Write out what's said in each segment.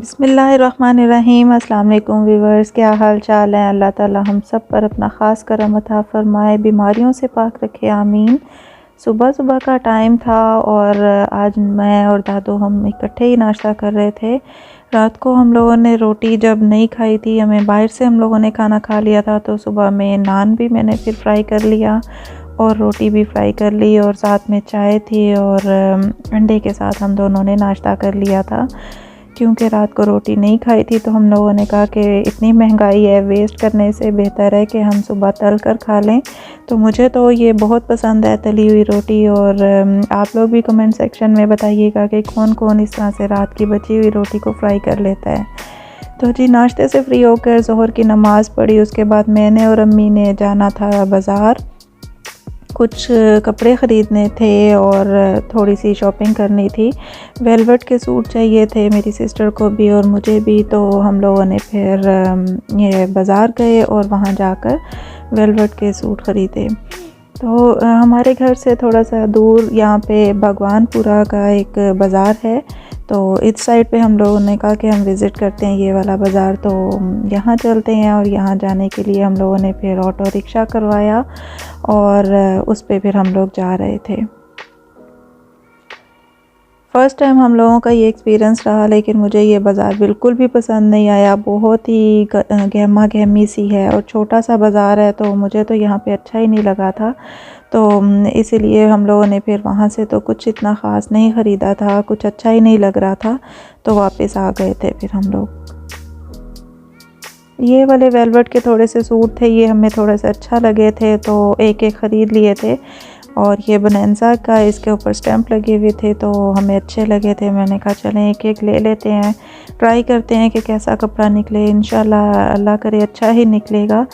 बिस्मिल्लाहिर्रहमानिर्रहीम। अस्सलाम वालेकुम व्यूवर्स, क्या हाल चाल है। अल्लाह ताला हम सब पर अपना ख़ास करम अता फ़रमाए, बीमारियों से पाक रखे, आमीन। सुबह सुबह का टाइम था और आज मैं और दादू हम इकट्ठे ही नाश्ता कर रहे थे। रात को हम लोगों ने रोटी जब नहीं खाई थी, हमें बाहर से हम लोगों ने खाना खा लिया था, तो सुबह में नान भी मैंने फिर फ्राई कर लिया और रोटी भी फ्राई कर ली और साथ में चाय थी और अंडे के साथ हम दोनों ने नाश्ता कर लिया था। क्योंकि रात को रोटी नहीं खाई थी तो हम लोगों ने कहा कि इतनी महंगाई है, वेस्ट करने से बेहतर है कि हम सुबह तल कर खा लें। तो मुझे तो ये बहुत पसंद है, तली हुई रोटी। और आप लोग भी कमेंट सेक्शन में बताइएगा कि कौन कौन इस तरह से रात की बची हुई रोटी को फ्राई कर लेता है। तो जी, नाश्ते से फ्री होकर ज़ोहर की नमाज़ पढ़ी। उसके बाद मैंने और अम्मी ने जाना था बाज़ार, कुछ कपड़े ख़रीदने थे और थोड़ी सी शॉपिंग करनी थी। वेलवेट के सूट चाहिए थे मेरी सिस्टर को भी और मुझे भी, तो हम लोगों ने फिर ये बाज़ार गए और वहाँ जाकर वेलवेट के सूट ख़रीदे। तो हमारे घर से थोड़ा सा दूर यहाँ पे भगवानपुरा का एक बाज़ार है, तो इस साइड पे हम लोगों ने कहा कि हम विज़िट करते हैं ये वाला बाज़ार, तो यहाँ चलते हैं। और यहाँ जाने के लिए हम लोगों ने फिर ऑटो रिक्शा करवाया और उस पे फिर हम लोग जा रहे थे। फ़र्स्ट टाइम हम लोगों का ये एक्सपीरियंस रहा, लेकिन मुझे ये बाज़ार बिल्कुल भी पसंद नहीं आया। बहुत ही गहमा गहमी सी है और छोटा सा बाज़ार है, तो मुझे तो यहाँ पे अच्छा ही नहीं लगा था। तो इसीलिए हम लोगों ने फिर वहाँ से तो कुछ इतना ख़ास नहीं ख़रीदा था, कुछ अच्छा ही नहीं लग रहा था, तो वापस आ गए थे फिर हम लोग। ये वाले वेलवेट के थोड़े से सूट थे, ये हमें थोड़े से अच्छा लगे थे, तो एक एक ख़रीद लिए थे। और ये बोनैंज़ा का इसके ऊपर स्टैंप लगे हुए थे, तो हमें अच्छे लगे थे। मैंने कहा चलें एक एक ले लेते हैं, ट्राई करते हैं कि कैसा कपड़ा निकले। इंशाल्लाह अल्लाह करे अच्छा ही निकलेगा।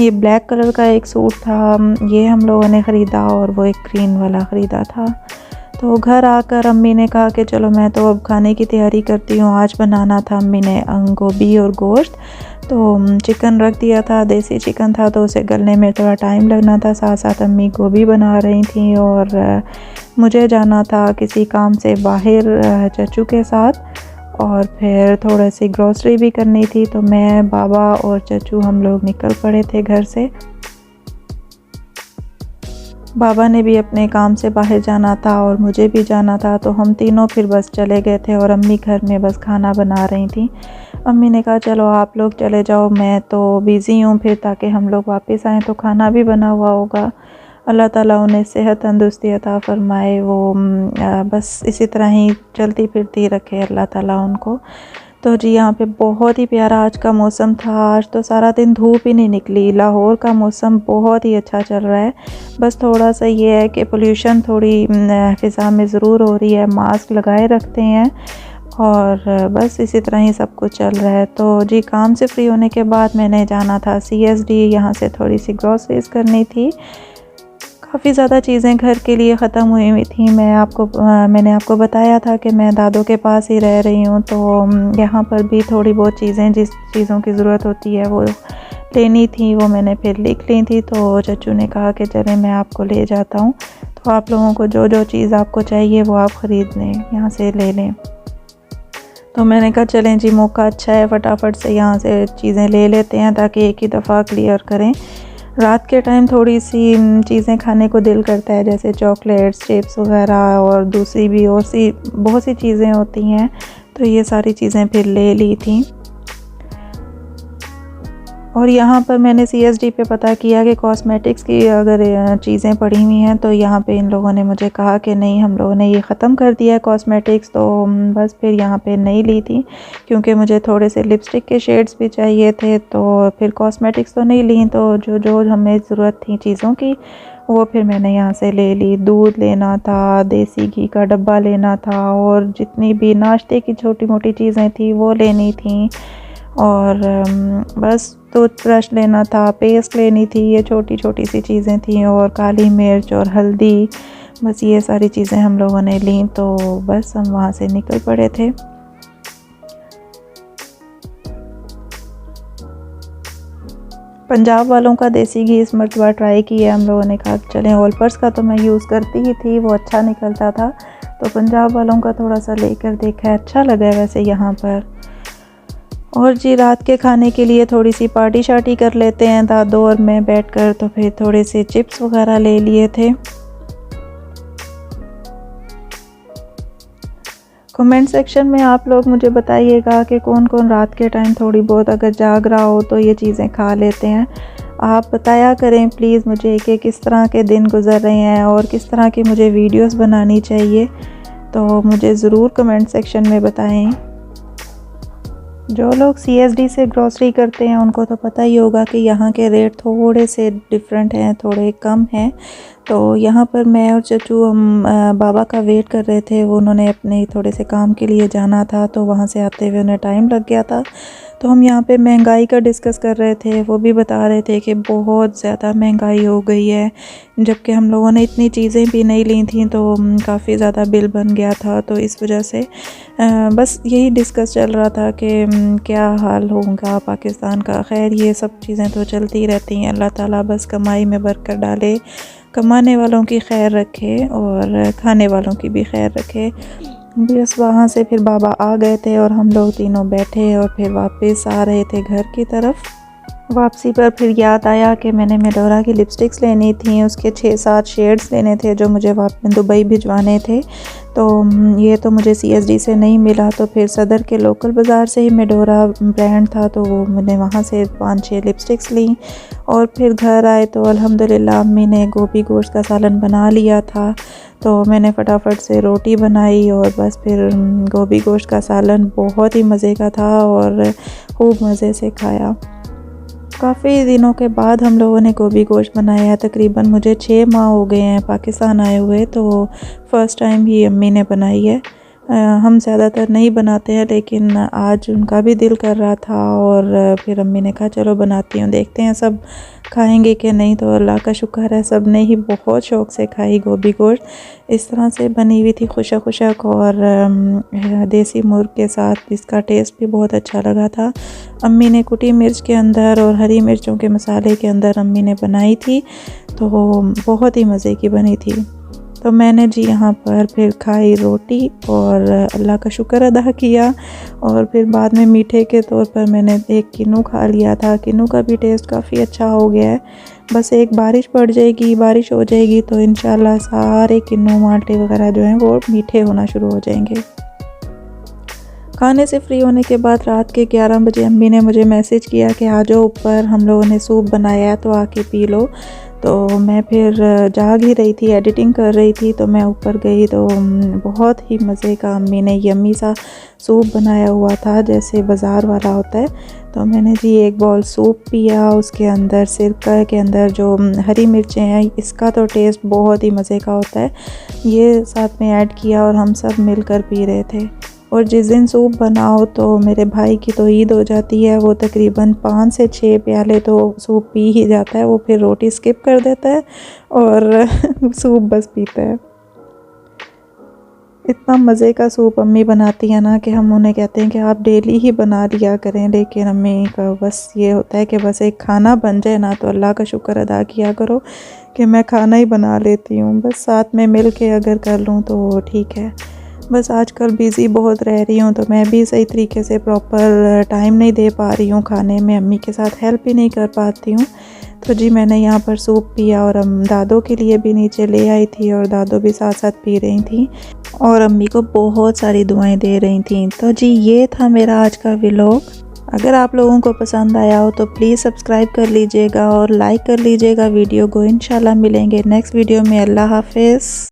ये ब्लैक कलर का एक सूट था, ये हम लोगों ने ख़रीदा और वो एक ग्रीन वाला ख़रीदा था। तो घर आकर अम्मी ने कहा कि चलो मैं तो अब खाने की तैयारी करती हूँ। आज बनाना था अम्मी ने गोभी और गोश्त, तो चिकन रख दिया था, देसी चिकन था, तो उसे गलने में थोड़ा टाइम लगना था। साथ साथ अम्मी गोभी बना रही थी और मुझे जाना था किसी काम से बाहर चचू के साथ, और फिर थोड़ी सी ग्रॉसरी भी करनी थी। तो मैं, बाबा और चचू हम लोग निकल पड़े थे घर से। बाबा ने भी अपने काम से बाहर जाना था और मुझे भी जाना था, तो हम तीनों फिर बस चले गए थे और अम्मी घर में बस खाना बना रही थी। अम्मी ने कहा चलो आप लोग चले जाओ, मैं तो बिज़ी हूँ, फिर ताकि हम लोग वापस आएँ तो खाना भी बना हुआ होगा। अल्लाह ताला उन्हें सेहत तंदुरुस्ती अता फ़रमाए, वो बस इसी तरह ही चलती फिरती रखे अल्लाह ताला उनको। तो जी, यहाँ पे बहुत ही प्यारा आज का मौसम था। आज तो सारा दिन धूप ही नहीं निकली। लाहौर का मौसम बहुत ही अच्छा चल रहा है। बस थोड़ा सा ये है कि पोल्यूशन थोड़ी फ़िज़ा में ज़रूर हो रही है। मास्क लगाए रखते हैं और बस इसी तरह ही सब कुछ चल रहा है। तो जी, काम से फ्री होने के बाद मैंने जाना था CSD, यहाँ से थोड़ी सी ग्रॉसरीज करनी थी। काफ़ी ज़्यादा चीज़ें घर के लिए ख़त्म हुई थी। मैंने आपको बताया था कि मैं दादू के पास ही रह रही हूँ, तो यहाँ पर भी थोड़ी बहुत चीज़ें, जिस चीज़ों की ज़रूरत होती है वो लेनी थी, वो मैंने फिर लिख ली थी। तो चचू ने कहा कि चलें मैं आपको ले जाता हूँ, तो आप लोगों को जो जो चीज़ आपको चाहिए वो आप ख़रीद लें, यहाँ से ले लें। तो मैंने कहा चलें जी, मौका अच्छा है, फटाफट से यहाँ से चीज़ें ले लेते हैं ताकि एक ही दफ़ा क्लियर करें। रात के टाइम थोड़ी सी चीज़ें खाने को दिल करता है, जैसे चॉकलेट्स, चिप्स वगैरह, और दूसरी भी और सी बहुत सी चीज़ें होती हैं, तो ये सारी चीज़ें फिर ले ली थी। और यहाँ पर मैंने CSD पे पता किया कि कॉस्मेटिक्स की अगर चीज़ें पड़ी हुई हैं, तो यहाँ पे इन लोगों ने मुझे कहा कि नहीं, हम लोगों ने ये ख़त्म कर दिया है कॉस्मेटिक्स। तो बस फिर यहाँ पे नहीं ली थी, क्योंकि मुझे थोड़े से लिपस्टिक के शेड्स भी चाहिए थे, तो फिर कॉस्मेटिक्स तो नहीं ली। तो जो जो हमें ज़रूरत थी चीज़ों की, वो फिर मैंने यहाँ से ले ली। दूध लेना था, देसी घी का डब्बा लेना था, और जितनी भी नाश्ते की छोटी मोटी चीज़ें थी वो लेनी थी। और बस टूथब्रश लेना था, पेस्ट लेनी थी, ये छोटी छोटी सी चीज़ें थी, और काली मिर्च और हल्दी, बस ये सारी चीज़ें हम लोगों ने ली। तो बस हम वहाँ से निकल पड़े थे। पंजाब वालों का देसी घी इस मरतबा ट्राई किया हम लोगों ने, कहा चलें। ओलपर्स का तो मैं यूज़ करती ही थी, वो अच्छा निकलता था, तो पंजाब वालों का थोड़ा सा लेकर देखा, अच्छा लगा वैसे यहाँ पर। और जी रात के खाने के लिए थोड़ी सी पार्टी शार्टी कर लेते हैं दादो और मैं बैठकर, तो फिर थोड़े से चिप्स वगैरह ले लिए थे। कमेंट सेक्शन में आप लोग मुझे बताइएगा कि कौन कौन रात के टाइम थोड़ी बहुत अगर जाग रहा हो तो ये चीज़ें खा लेते हैं। आप बताया करें प्लीज़ मुझे कि किस तरह के दिन गुज़र रहे हैं और किस तरह की मुझे वीडियोस बनानी चाहिए, तो मुझे ज़रूर कमेंट सेक्शन में बताएं। जो लोग CSD से ग्रॉसरी करते हैं उनको तो पता ही होगा कि यहाँ के रेट थोड़े से डिफरेंट हैं, थोड़े कम हैं। तो यहाँ पर मैं और चचू हम बाबा का वेट कर रहे थे, वो उन्होंने अपने थोड़े से काम के लिए जाना था, तो वहाँ से आते हुए उन्हें टाइम लग गया था। तो हम यहाँ पे महंगाई का डिस्कस कर रहे थे, वो भी बता रहे थे कि बहुत ज़्यादा महंगाई हो गई है, जबकि हम लोगों ने इतनी चीज़ें भी नहीं ली थी, तो काफ़ी ज़्यादा बिल बन गया था। तो इस वजह से बस यही डिस्कस चल रहा था कि क्या हाल होगा पाकिस्तान का। खैर ये सब चीज़ें तो चलती रहती हैं, अल्लाह ताला बस कमाई में बरकत डाले, कमाने वालों की खैर रखे और खाने वालों की भी खैर रखे। बस वहाँ से फिर बाबा आ गए थे और हम लोग तीनों बैठे और फिर वापस आ रहे थे घर की तरफ। वापसी पर फिर याद आया कि मैंने मेडोरा की लिपस्टिक्स लेनी थी, उसके 6-7 शेड्स लेने थे जो मुझे दुबई भिजवाने थे। तो ये तो मुझे CSD से नहीं मिला, तो फिर सदर के लोकल बाज़ार से ही मेडोरा ब्रांड था, तो वो मैंने वहाँ से 5-6 लिपस्टिक्स ली। और फिर घर आए तो अल्हम्दुलिल्लाह अम्मी ने गोभी गोश्त का सालन बना लिया था, तो मैंने फटाफट से रोटी बनाई और बस फिर गोभी गोश्त का सालन बहुत ही मज़े का था और खूब मज़े से खाया। काफ़ी दिनों के बाद हम लोगों ने गोभी गोश्त बनाया है, तकरीबन मुझे 6 माह हो गए हैं पाकिस्तान आए हुए, तो फ़र्स्ट टाइम ही अम्मी ने बनाई है। हम ज़्यादातर नहीं बनाते हैं, लेकिन आज उनका भी दिल कर रहा था और फिर अम्मी ने कहा चलो बनाती हूँ, देखते हैं सब खाएंगे कि नहीं। तो अल्लाह का शुक्र है सब ने ही बहुत शौक़ से खाई गोभी गोश्त। इस तरह से बनी हुई थी खुशक खुशक और देसी मुर्ग के साथ, इसका टेस्ट भी बहुत अच्छा लगा था। अम्मी ने कुटी मिर्च के अंदर और हरी मिर्चों के मसाले के अंदर अम्मी ने बनाई थी, तो बहुत ही मज़े की बनी थी। तो मैंने जी यहाँ पर फिर खाई रोटी और अल्लाह का शुक्र अदा किया। और फिर बाद में मीठे के तौर पर मैंने एक किन्नू खा लिया था, किन्नू का भी टेस्ट काफ़ी अच्छा हो गया है। बस एक बारिश पड़ जाएगी, बारिश हो जाएगी तो इंशाल्लाह सारे किन्नू माल्टे वगैरह जो हैं वो मीठे होना शुरू हो जाएंगे। खाने से फ्री होने के बाद रात के 11 बजे अम्मी ने मुझे मैसेज किया कि आ जाओ ऊपर, हम लोगों ने सूप बनाया है तो आके पी लो। तो मैं फिर जाग ही रही थी, एडिटिंग कर रही थी, तो मैं ऊपर गई तो बहुत ही मज़े का अम्मी ने यम्मी सा सूप बनाया हुआ था जैसे बाज़ार वाला होता है। तो मैंने जी एक बाउल सूप पिया, उसके अंदर सिरका के अंदर जो हरी मिर्चें हैं इसका तो टेस्ट बहुत ही मज़े का होता है, ये साथ में ऐड किया और हम सब मिलकर पी रहे थे। और जिस दिन सूप बनाओ तो मेरे भाई की तो ईद हो जाती है, वो तकरीबन 5 से 6 प्याले तो सूप पी ही जाता है, वो फिर रोटी स्किप कर देता है और सूप बस पीता है। इतना मज़े का सूप अम्मी बनाती है ना कि हम उन्हें कहते हैं कि आप डेली ही बना लिया करें, लेकिन अम्मी का बस ये होता है कि बस एक खाना बन जाए ना तो अल्लाह का शुक्र अदा किया करो कि मैं खाना ही बना लेती हूँ, बस साथ में मिल के अगर कर लूँ तो ठीक है। बस आजकल बिज़ी बहुत रह रही हूँ, तो मैं भी सही तरीके से प्रॉपर टाइम नहीं दे पा रही हूँ खाने में, अम्मी के साथ हेल्प भी नहीं कर पाती हूँ। तो जी मैंने यहाँ पर सूप पिया और दादो के लिए भी नीचे ले आई थी और दादो भी साथ साथ पी रही थी और अम्मी को बहुत सारी दुआएं दे रही थी। तो जी ये था मेरा आज का व्लॉग। अगर आप लोगों को पसंद आया हो तो प्लीज़ सब्सक्राइब कर लीजिएगा और लाइक कर लीजिएगा वीडियो को। इंशाल्लाह मिलेंगे नेक्स्ट वीडियो में। अल्लाह हाफिज़।